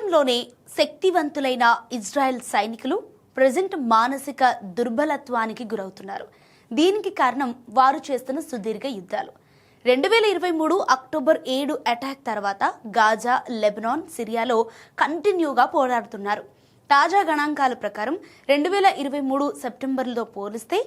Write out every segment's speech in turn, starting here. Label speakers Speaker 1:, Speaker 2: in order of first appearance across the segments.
Speaker 1: ప్రపంచంలోనే శక్తివంతులైన ఇజ్రాయెల్ సైనికులు ప్రజెంట్ మానసిక దుర్బలత్వానికి గురవుతున్నారు. దీనికి కారణం వారు చేస్తున్న సుదీర్ఘ యుద్ధాలు. 2023 అక్టోబర్ 7 అటాక్ తర్వాత గాజా, లెబనాన్, సిరియాలో కంటిన్యూగా పోరాడుతున్నారు. తాజా గణాంకాల ప్రకారం 2023 సెప్టెంబర్లో పోలిస్తే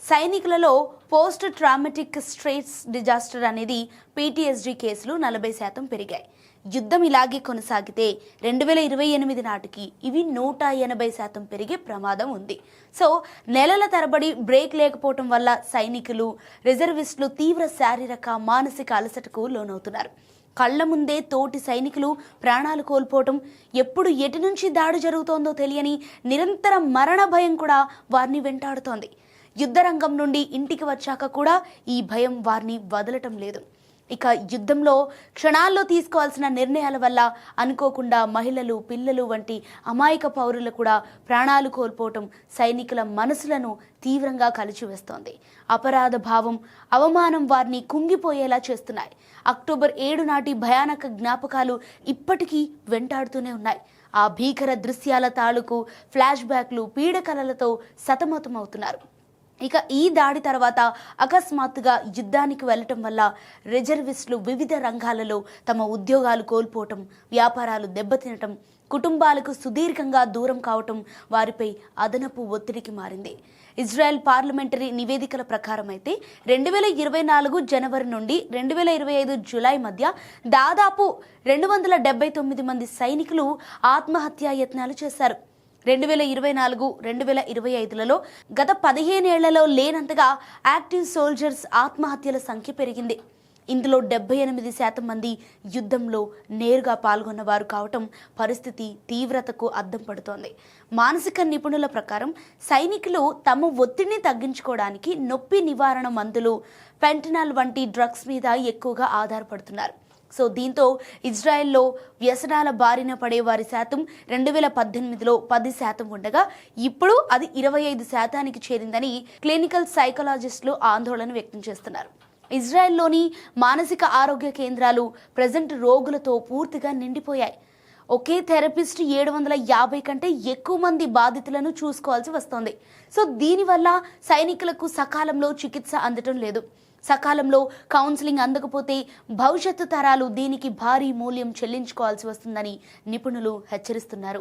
Speaker 1: సైనికులలో పోస్ట్ ట్రామాటిక్ స్ట్రెస్ డిజాస్టర్ అనేది PTSD కేసులు 40% పెరిగాయి. యుద్ధం ఇలాగే కొనసాగితే 2028 నాటికి ఇవి 180% పెరిగే ప్రమాదం ఉంది. సో నెలల తరబడి బ్రేక్ లేకపోవటం వల్ల సైనికులు, రిజర్విస్టులు తీవ్ర శారీరక, మానసిక అలసటకు లోనవుతున్నారు. కళ్ల ముందే తోటి సైనికులు ప్రాణాలు కోల్పోవటం, ఎప్పుడు ఎటు నుంచి దాడి జరుగుతోందో తెలియని నిరంతర మరణ భయం కూడా వారిని వెంటాడుతోంది. యుద్ధరంగం నుండి ఇంటికి వచ్చాక కూడా ఈ భయం వారిని వదలటం లేదు. ఇక యుద్ధంలో క్షణాల్లో తీసుకోవాల్సిన నిర్ణయాల వల్ల అనుకోకుండా మహిళలు, పిల్లలు వంటి అమాయక పౌరులు కూడా ప్రాణాలు కోల్పోవటం సైనికుల మనసులను తీవ్రంగా కలిచివేస్తోంది. అపరాధ భావం, అవమానం వారిని కుంగిపోయేలా చేస్తున్నాయి. అక్టోబర్ 7 నాటి భయానక జ్ఞాపకాలు ఇప్పటికీ వెంటాడుతూనే ఉన్నాయి. ఆ భీకర దృశ్యాల తాలూకు ఫ్లాష్ బ్యాక్లు, పీడకలలతో సతమతమవుతున్నారు. ఇక ఈ దాడి తర్వాత అకస్మాత్తుగా యుద్ధానికి వెళ్లటం వల్ల రిజర్విస్టులు వివిధ రంగాలలో తమ ఉద్యోగాలు కోల్పోవటం, వ్యాపారాలు దెబ్బతినటం, కుటుంబాలకు సుదీర్ఘంగా దూరం కావటం వారిపై అదనపు ఒత్తిడికి మారింది. ఇజ్రాయెల్ పార్లమెంటరీ నివేదికల ప్రకారం అయితే 2024 జనవరి నుండి 2025 జూలై మధ్య దాదాపు 279 మంది సైనికులు ఆత్మహత్యా యత్నాలు చేశారు. 2024, 2025లలో గత 15 ఏళ్లలో లేనంతగా యాక్టివ్ సోల్జర్స్ ఆత్మహత్యల సంఖ్య పెరిగింది. ఇందులో 78% మంది యుద్ధంలో నేరుగా పాల్గొన్నవారు కావటం పరిస్థితి తీవ్రతకు అద్దం పడుతోంది. మానసిక నిపుణుల ప్రకారం సైనికులు తమ ఒత్తిడిని తగ్గించుకోవడానికి నొప్పి నివారణ మందులు, ఫెంటనాల్ వంటి డ్రగ్స్ మీద ఎక్కువగా ఆధారపడుతున్నారు. సో దీంతో ఇజ్రాయెల్లో వ్యసనాల బారిన పడే వారి శాతం 2018లో 10% ఉండగా ఇప్పుడు అది 25%కి చేరిందని క్లినికల్ సైకాలజిస్టులు ఆందోళన వ్యక్తం చేస్తున్నారు. ఇజ్రాయెల్లోని మానసిక ఆరోగ్య కేంద్రాలు ప్రజెంట్ రోగులతో పూర్తిగా నిండిపోయాయి. ఒకే థెరపిస్ట్ 750 కంటే ఎక్కువ మంది బాధితులను చూసుకోవాల్సి వస్తోంది. సో దీనివల్ల సైనికులకు సకాలంలో చికిత్స అందటం లేదు. సకాలంలో కౌన్సిలింగ్ అందకపోతే భవిష్యత్తు తరాలు దీనికి భారీ మూల్యం చెల్లించుకోవాల్సి వస్తుందని నిపుణులు హెచ్చరిస్తున్నారు.